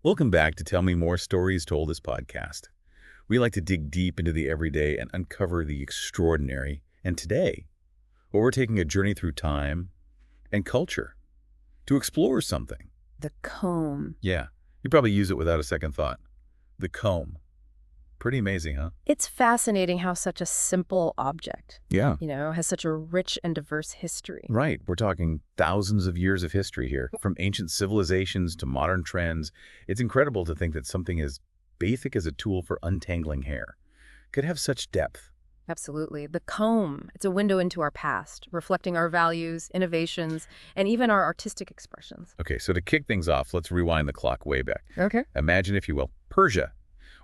Welcome back to Tell Me More Stories Told This podcast. We like to dig deep into the everyday and uncover the extraordinary. And today, we're taking a journey through time and culture to explore something. The comb. Yeah, you probably use it without a second thought. The comb. Pretty amazing, huh? It's fascinating how such a simple object, Yeah. has such a rich and diverse history. Right. We're talking thousands of years of history here, from ancient civilizations to modern trends. It's incredible to think that something as basic as a tool for untangling hair could have such depth. Absolutely. The comb, it's a window into our past, reflecting our values, innovations, and even our artistic expressions. Okay, so to kick things off, let's rewind the clock way back. Okay. Imagine, if you will, Persia.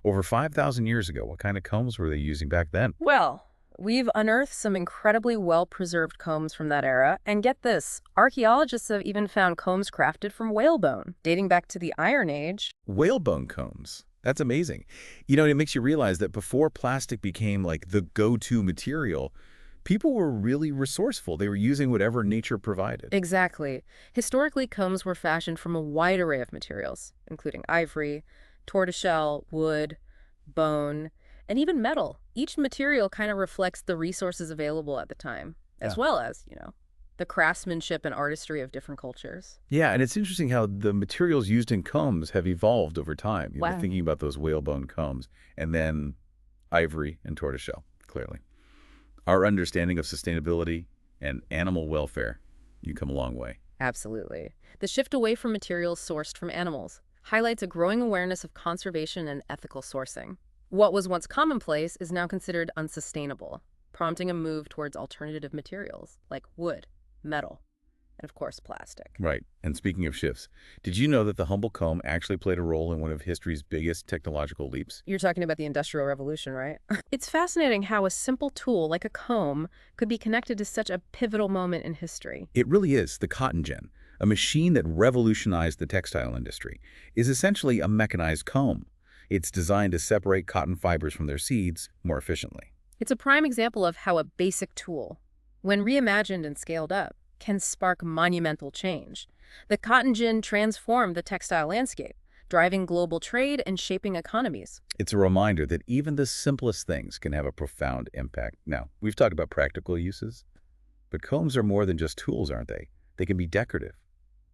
Over 5,000 years ago, what kind of combs were they using back then? Well, we've unearthed some incredibly well-preserved combs from that era, and get this, archaeologists have even found combs crafted from whalebone, dating back to the Iron Age. Whalebone combs. That's amazing. It makes you realize that before plastic became like the go-to material, people were really resourceful. They were using whatever nature provided. Exactly. Historically, combs were fashioned from a wide array of materials, including ivory, tortoiseshell, wood, bone, and even metal. Each material kind of reflects the resources available at the time, as well as, the craftsmanship and artistry of different cultures. Yeah, and it's interesting how the materials used in combs have evolved over time. Wow. Thinking about those whalebone combs, and then ivory and tortoiseshell, clearly. Our understanding of sustainability and animal welfare, you come a long way. Absolutely. The shift away from materials sourced from animals highlights a growing awareness of conservation and ethical sourcing. What was once commonplace is now considered unsustainable, prompting a move towards alternative materials like wood, metal, and of course plastic. Right. And speaking of shifts, did you know that the humble comb actually played a role in one of history's biggest technological leaps? You're talking about the Industrial Revolution, right? It's fascinating how a simple tool like a comb could be connected to such a pivotal moment in history. It really is. The cotton gin, a machine that revolutionized the textile industry, is essentially a mechanized comb. It's designed to separate cotton fibers from their seeds more efficiently. It's a prime example of how a basic tool, when reimagined and scaled up, can spark monumental change. The cotton gin transformed the textile landscape, driving global trade and shaping economies. It's a reminder that even the simplest things can have a profound impact. Now, we've talked about practical uses, but combs are more than just tools, aren't they? They can be decorative,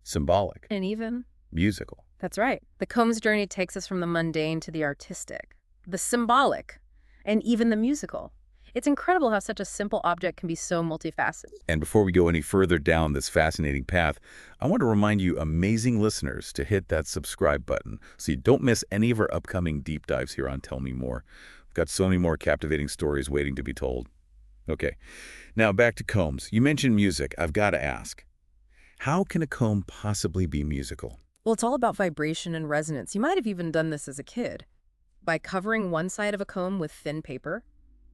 symbolic, And even, musical. that's right, the comb's journey takes us from the mundane to the artistic, the symbolic, and even the musical. It's incredible how such a simple object can be so multifaceted. And before we go any further down this fascinating path, I want to remind you amazing listeners to hit that subscribe button so you don't miss any of our upcoming deep dives here on Tell Me More. We've got so many more captivating stories waiting to be told. Okay, now back to combs. You mentioned music. I've got to ask, how can a comb possibly be musical? Well, it's all about vibration and resonance. You might have even done this as a kid. By covering one side of a comb with thin paper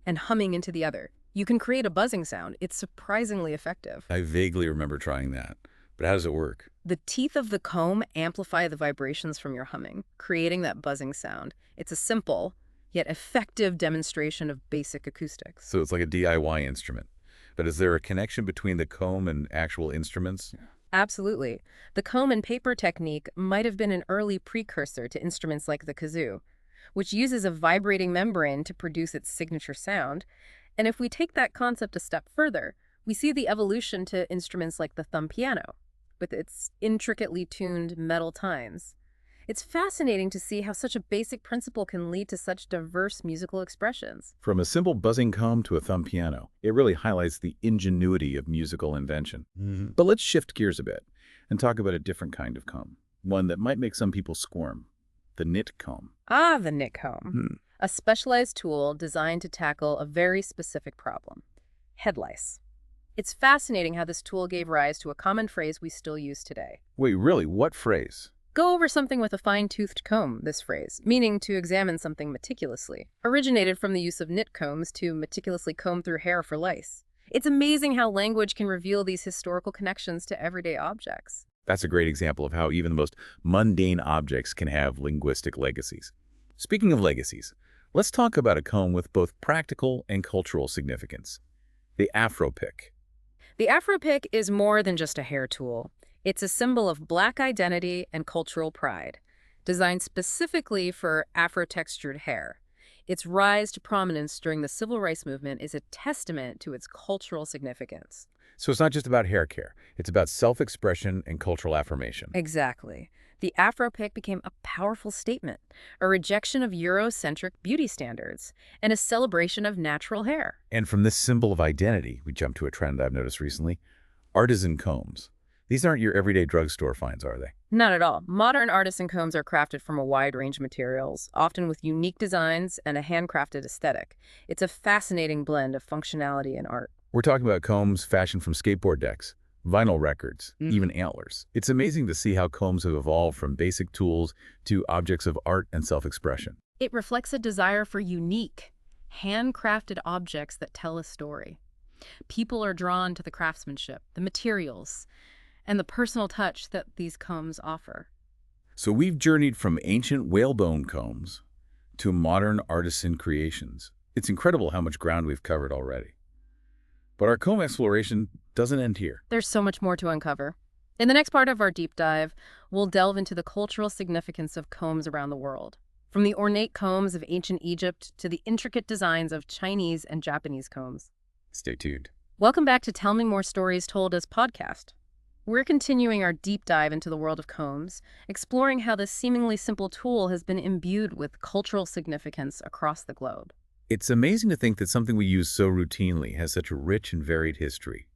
and humming into the other, you can create a buzzing sound. It's surprisingly effective. I vaguely remember trying that, but how does it work? The teeth of the comb amplify the vibrations from your humming, creating that buzzing sound. It's a simple, yet effective demonstration of basic acoustics. So it's like a DIY instrument. But is there a connection between the comb and actual instruments? Absolutely. The comb and paper technique might have been an early precursor to instruments like the kazoo, which uses a vibrating membrane to produce its signature sound. And if we take that concept a step further, we see the evolution to instruments like the thumb piano, with its intricately tuned metal tines. It's fascinating to see how such a basic principle can lead to such diverse musical expressions. From a simple buzzing comb to a thumb piano, it really highlights the ingenuity of musical invention. But let's shift gears a bit and talk about a different kind of comb, one that might make some people squirm, the knit comb. Ah, the knit comb. A specialized tool designed to tackle a very specific problem: head lice. It's fascinating how this tool gave rise to a common phrase we still use today. Wait, really? What phrase? Go over something with a fine-toothed comb, this phrase, meaning to examine something meticulously, originated from the use of knit combs to meticulously comb through hair for lice. It's amazing how language can reveal these historical connections to everyday objects. That's a great example of how even the most mundane objects can have linguistic legacies. Speaking of legacies, let's talk about a comb with both practical and cultural significance: the Afro pick. The Afro pick is more than just a hair tool. It's a symbol of Black identity and cultural pride. designed specifically for Afro-textured hair. Its rise to prominence during the civil rights movement is a testament to its cultural significance. So it's not just about hair care. It's about self-expression and cultural affirmation. Exactly. The Afro pick became a powerful statement, a rejection of Eurocentric beauty standards, and a celebration of natural hair. And from this symbol of identity, we jump to a trend I've noticed recently, artisan combs. These aren't your everyday drugstore finds, are they? Not at all. Modern artisan combs are crafted from a wide range of materials, often with unique designs and a handcrafted aesthetic. It's a fascinating blend of functionality and art. We're talking about combs fashioned from skateboard decks, vinyl records, even antlers. It's amazing to see how combs have evolved from basic tools to objects of art and self-expression. It reflects a desire for unique, handcrafted objects that tell a story. People are drawn to the craftsmanship, the materials, and the personal touch that these combs offer. So we've journeyed from ancient whalebone combs to modern artisan creations. It's incredible how much ground we've covered already. But our comb exploration doesn't end here. There's so much more to uncover. In the next part of our deep dive, we'll delve into the cultural significance of combs around the world. From the ornate combs of ancient Egypt to the intricate designs of Chinese and Japanese combs. Stay tuned. Welcome back to Tell Me More Stories Told as podcast. We're continuing our deep dive into the world of combs, exploring how this seemingly simple tool has been imbued with cultural significance across the globe. It's amazing to think that something we use so routinely has such a rich and varied history,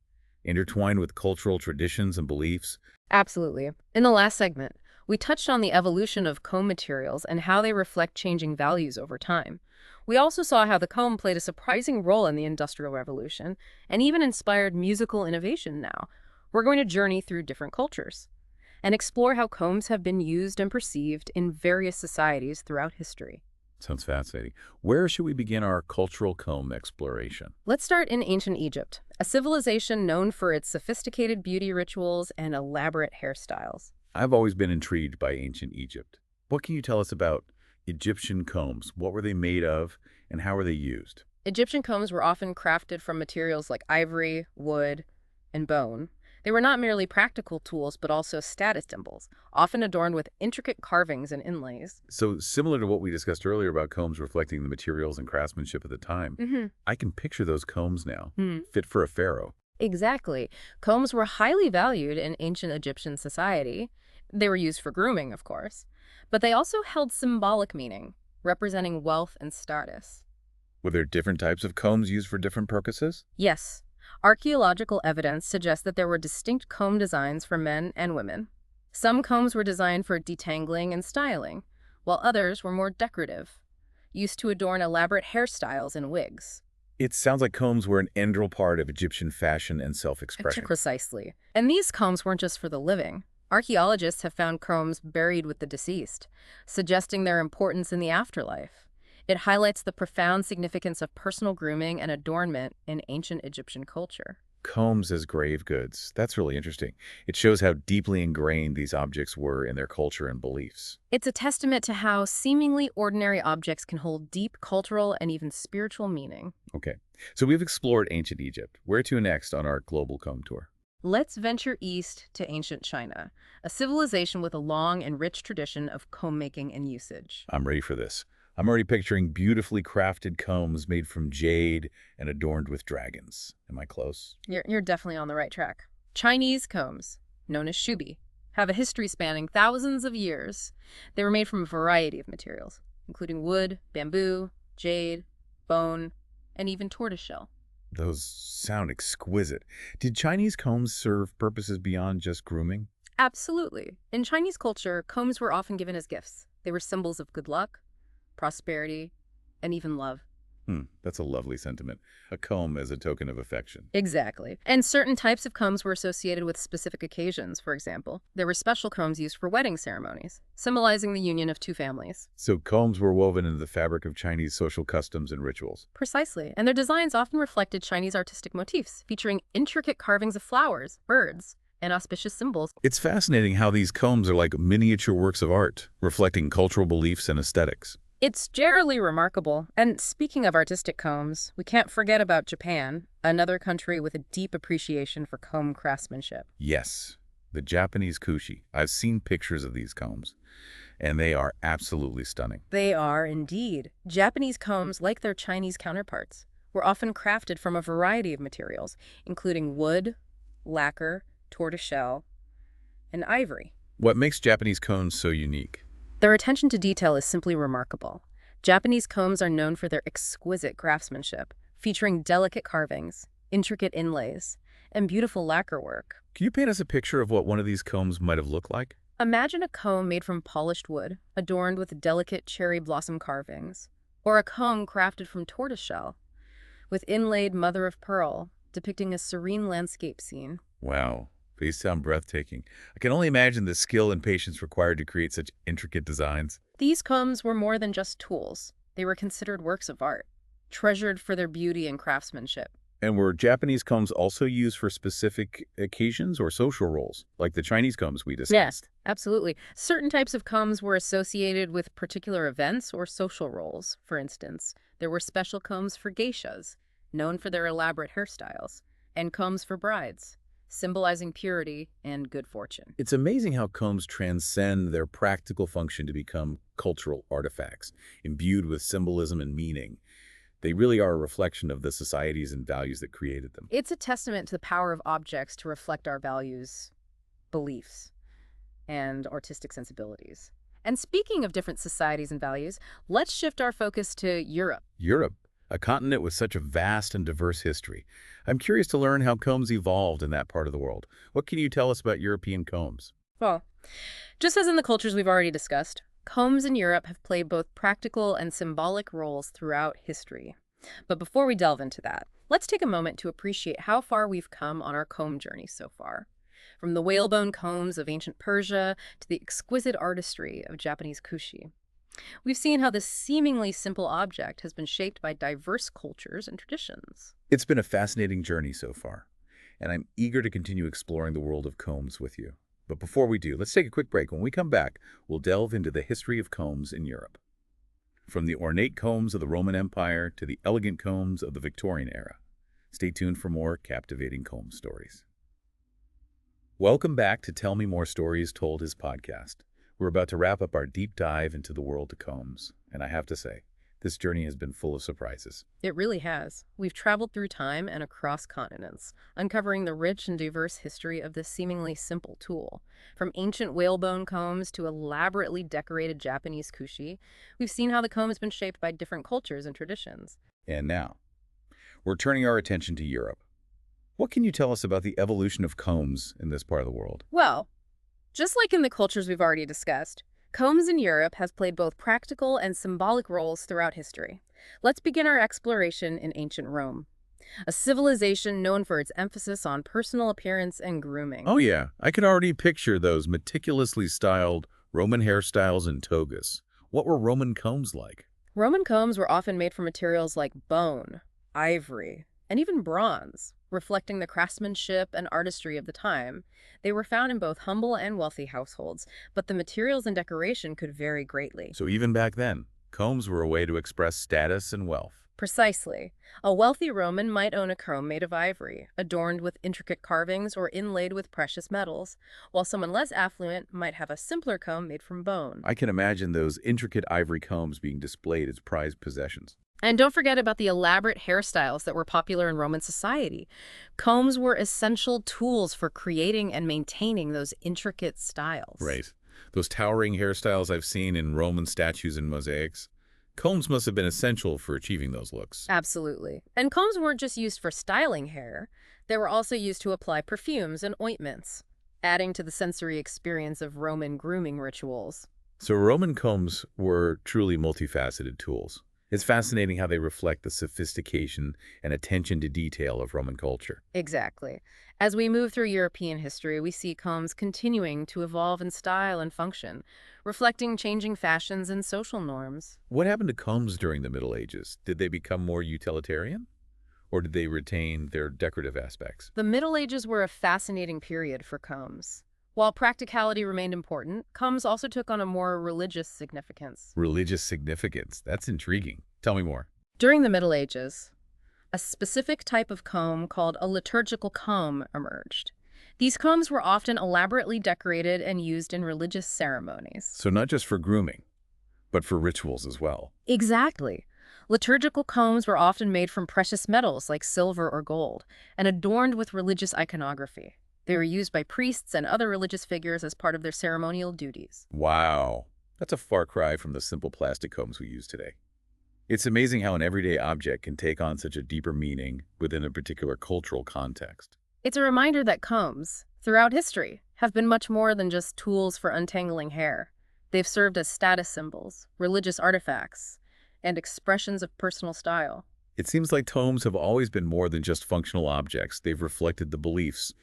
intertwined with cultural traditions and beliefs. Absolutely. In the last segment, we touched on the evolution of comb materials and how they reflect changing values over time. We also saw how the comb played a surprising role in the Industrial Revolution and even inspired musical innovation now. We're going to journey through different cultures and explore how combs have been used and perceived in various societies throughout history. Sounds fascinating. Where should we begin our cultural comb exploration? Let's start in ancient Egypt, a civilization known for its sophisticated beauty rituals and elaborate hairstyles. I've always been intrigued by ancient Egypt. What can you tell us about Egyptian combs? What were they made of, and how were they used? Egyptian combs were often crafted from materials like ivory, wood, and bone. They were not merely practical tools, but also status symbols, often adorned with intricate carvings and inlays. So similar to what we discussed earlier about combs reflecting the materials and craftsmanship of the time, I can picture those combs now, fit for a pharaoh. Exactly. Combs were highly valued in ancient Egyptian society. They were used for grooming, of course, but they also held symbolic meaning, representing wealth and status. Were there different types of combs used for different purposes? Yes. Archaeological evidence suggests that there were distinct comb designs for men and women. Some combs were designed for detangling and styling, while others were more decorative, used to adorn elaborate hairstyles and wigs. It sounds like combs were an integral part of Egyptian fashion and self-expression. Precisely. And these combs weren't just for the living. Archaeologists have found combs buried with the deceased, suggesting their importance in the afterlife. It highlights the profound significance of personal grooming and adornment in ancient Egyptian culture. Combs as grave goods. That's really interesting. It shows how deeply ingrained these objects were in their culture and beliefs. It's a testament to how seemingly ordinary objects can hold deep cultural and even spiritual meaning. Okay, so we've explored ancient Egypt. Where to next on our global comb tour? Let's venture east to ancient China, a civilization with a long and rich tradition of comb making and usage. I'm ready for this. I'm already picturing beautifully crafted combs made from jade and adorned with dragons. Am I close? You're definitely on the right track. Chinese combs, known as shubi, have a history spanning thousands of years. They were made from a variety of materials, including wood, bamboo, jade, bone, and even tortoiseshell. Those sound exquisite. Did Chinese combs serve purposes beyond just grooming? Absolutely. In Chinese culture, combs were often given as gifts. They were symbols of good luck, prosperity, and even love. That's a lovely sentiment. A comb as a token of affection. Exactly. And certain types of combs were associated with specific occasions, for example. There were special combs used for wedding ceremonies, symbolizing the union of two families. So combs were woven into the fabric of Chinese social customs and rituals. Precisely. And their designs often reflected Chinese artistic motifs, featuring intricate carvings of flowers, birds, and auspicious symbols. It's fascinating how these combs are like miniature works of art, reflecting cultural beliefs and aesthetics. It's generally remarkable. And speaking of artistic combs, we can't forget about Japan, another country with a deep appreciation for comb craftsmanship. Yes, the Japanese kushi. I've seen pictures of these combs, And they are absolutely stunning. They are indeed. Japanese combs, like their Chinese counterparts, were often crafted from a variety of materials, including wood, lacquer, tortoiseshell, and ivory. What makes Japanese combs so unique? Their attention to detail is simply remarkable. Japanese combs are known for their exquisite craftsmanship, featuring delicate carvings, intricate inlays, and beautiful lacquer work. Can you paint us a picture of what one of these combs might have looked like? Imagine a comb made from polished wood, adorned with delicate cherry blossom carvings, or a comb crafted from tortoiseshell, with inlaid mother of pearl, depicting a serene landscape scene. Wow, these sound breathtaking. I can only imagine the skill and patience required to create such intricate designs. These combs were more than just tools. They were considered works of art, treasured for their beauty and craftsmanship. And were Japanese combs also used for specific occasions or social roles, like the Chinese combs we discussed? Yes, absolutely. Certain types of combs were associated with particular events or social roles. For instance, there were special combs for geishas, known for their elaborate hairstyles, and combs for brides, symbolizing purity and good fortune. It's amazing how combs transcend their practical function to become cultural artifacts, imbued with symbolism and meaning. They really are a reflection of the societies and values that created them. It's a testament to the power of objects to reflect our values, beliefs, and artistic sensibilities. And speaking of different societies and values, let's shift our focus to Europe. Europe, a continent with such a vast and diverse history. I'm curious to learn how combs evolved in that part of the world. What can you tell us about European combs? Well, just as in the cultures we've already discussed, combs in Europe have played both practical and symbolic roles throughout history. But before we delve into that, let's take a moment to appreciate how far we've come on our comb journey so far. From the whalebone combs of ancient Persia to the exquisite artistry of Japanese kushi. We've seen how this seemingly simple object has been shaped by diverse cultures and traditions. It's been a fascinating journey so far, and I'm eager to continue exploring the world of combs with you. But before we do, let's take a quick break. When we come back, we'll delve into the history of combs in Europe. From the ornate combs of the Roman Empire to the elegant combs of the Victorian era. Stay tuned for more captivating comb stories. Welcome back to Tell Me More Stories Told, his podcast. We're about to wrap up our deep dive into the world of combs, and I have to say, this journey has been full of surprises. It really has. We've traveled through time and across continents, uncovering the rich and diverse history of this seemingly simple tool. From ancient whalebone combs to elaborately decorated Japanese kushi, we've seen how the comb has been shaped by different cultures and traditions. And now, we're turning our attention to Europe. What can you tell us about the evolution of combs in this part of the world? Well, just like in the cultures we've already discussed, combs in Europe has played both practical and symbolic roles throughout history. Let's begin our exploration in ancient Rome, a civilization known for its emphasis on personal appearance and grooming. Oh yeah, I can already picture those meticulously styled Roman hairstyles and togas. What were Roman combs like? Roman combs were often made from materials like bone, ivory, and even bronze, reflecting the craftsmanship and artistry of the time. They were found in both humble and wealthy households, but the materials and decoration could vary greatly. So even back then, combs were a way to express status and wealth. Precisely. A wealthy Roman might own a comb made of ivory, adorned with intricate carvings or inlaid with precious metals, while someone less affluent might have a simpler comb made from bone. I can imagine those intricate ivory combs being displayed as prized possessions. And don't forget about the elaborate hairstyles that were popular in Roman society. Combs were essential tools for creating and maintaining those intricate styles. Right. Those towering hairstyles I've seen in Roman statues and mosaics. Combs must have been essential for achieving those looks. Absolutely. And combs weren't just used for styling hair. They were also used to apply perfumes and ointments, adding to the sensory experience of Roman grooming rituals. So Roman combs were truly multifaceted tools. It's fascinating how they reflect the sophistication and attention to detail of Roman culture. Exactly. As we move through European history, we see combs continuing to evolve in style and function, reflecting changing fashions and social norms. What happened to combs during the Middle Ages? Did they become more utilitarian? Or did they retain their decorative aspects? The Middle Ages were a fascinating period for combs. While practicality remained important, combs also took on a more religious significance. Religious significance. That's intriguing. Tell me more. During the Middle Ages, a specific type of comb called a liturgical comb emerged. These combs were often elaborately decorated and used in religious ceremonies. So not just for grooming, but for rituals as well. Exactly. Liturgical combs were often made from precious metals like silver or gold and adorned with religious iconography. They were used by priests and other religious figures as part of their ceremonial duties. Wow. That's a far cry from the simple plastic combs we use today. It's amazing how an everyday object can take on such a deeper meaning within a particular cultural context. It's a reminder that combs, throughout history, have been much more than just tools for untangling hair. They've served as status symbols, religious artifacts, and expressions of personal style. It seems like combs have always been more than just functional objects. They've reflected the beliefs,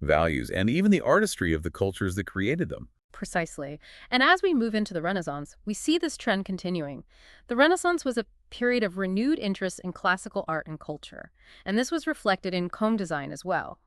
values, and even the artistry of the cultures that created them. Precisely. And as we move into the Renaissance, we see this trend continuing. The Renaissance was a period of renewed interest in classical art and culture, and this was reflected in comb design as well.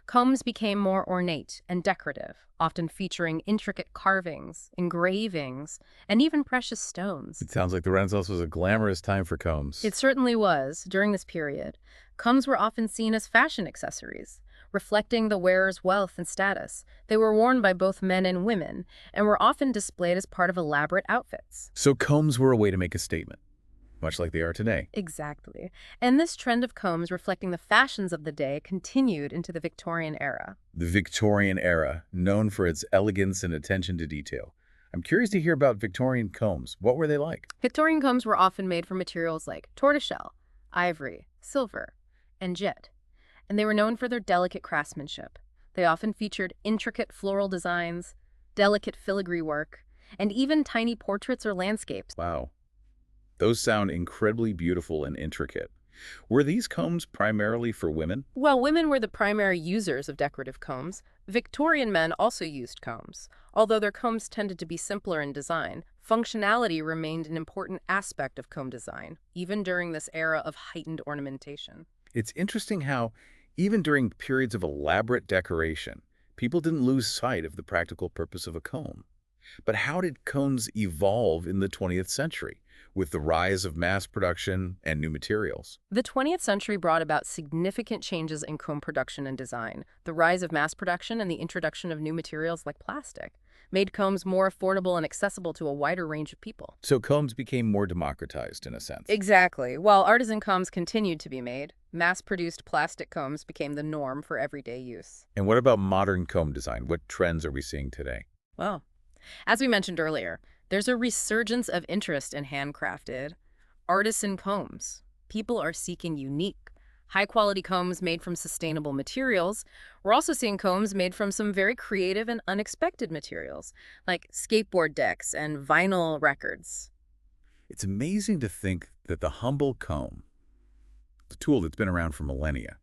Combs became more ornate and decorative, often featuring intricate carvings, engravings, and even precious stones. It sounds like the Renaissance was a glamorous time for combs. It certainly was. During this period, combs were often seen as fashion accessories, reflecting the wearer's wealth and status. They were worn by both men and women, and were often displayed as part of elaborate outfits. So combs were a way to make a statement, much like they are today. Exactly. And this trend of combs reflecting the fashions of the day continued into the Victorian era. The Victorian era, known for its elegance and attention to detail. I'm curious to hear about Victorian combs. What were they like? Victorian combs were often made from materials like tortoiseshell, ivory, silver, and jet, and they were known for their delicate craftsmanship. They often featured intricate floral designs, delicate filigree work, and even tiny portraits or landscapes. Wow. Those sound incredibly beautiful and intricate. Were these combs primarily for women? While women were the primary users of decorative combs, Victorian men also used combs. Although their combs tended to be simpler in design, functionality remained an important aspect of comb design, even during this era of heightened ornamentation. It's interesting how, even during periods of elaborate decoration, people didn't lose sight of the practical purpose of a comb. But how did combs evolve in the 20th century, with the rise of mass production and new materials? The 20th century brought about significant changes in comb production and design. The rise of mass production and the introduction of new materials like plastic made combs more affordable and accessible to a wider range of people. So combs became more democratized in a sense. Exactly. While artisan combs continued to be made, mass-produced plastic combs became the norm for everyday use. And what about modern comb design? What trends are we seeing today? Well, as we mentioned earlier, there's a resurgence of interest in handcrafted, artisan combs. People are seeking unique, high-quality combs made from sustainable materials. We're also seeing combs made from some very creative and unexpected materials, like skateboard decks and vinyl records. It's amazing to think that the humble comb, the tool that's been around for millennia,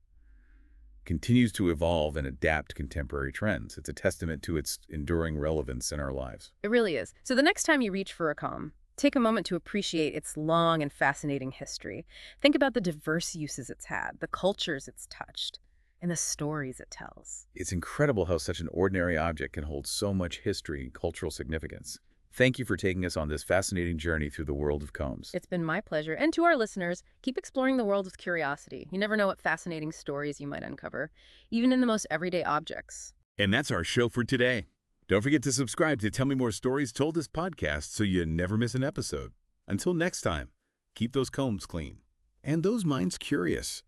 continues to evolve and adapt to contemporary trends. It's a testament to its enduring relevance in our lives. It really is. So the next time you reach for a comb, take a moment to appreciate its long and fascinating history. Think about the diverse uses it's had, the cultures it's touched, and the stories it tells. It's incredible how such an ordinary object can hold so much history and cultural significance. Thank you for taking us on this fascinating journey through the world of combs. It's been my pleasure. And to our listeners, keep exploring the world with curiosity. You never know what fascinating stories you might uncover, even in the most everyday objects. And that's our show for today. Don't forget to subscribe to Tell Me More Stories Told This podcast so you never miss an episode. Until next time, keep those combs clean and those minds curious.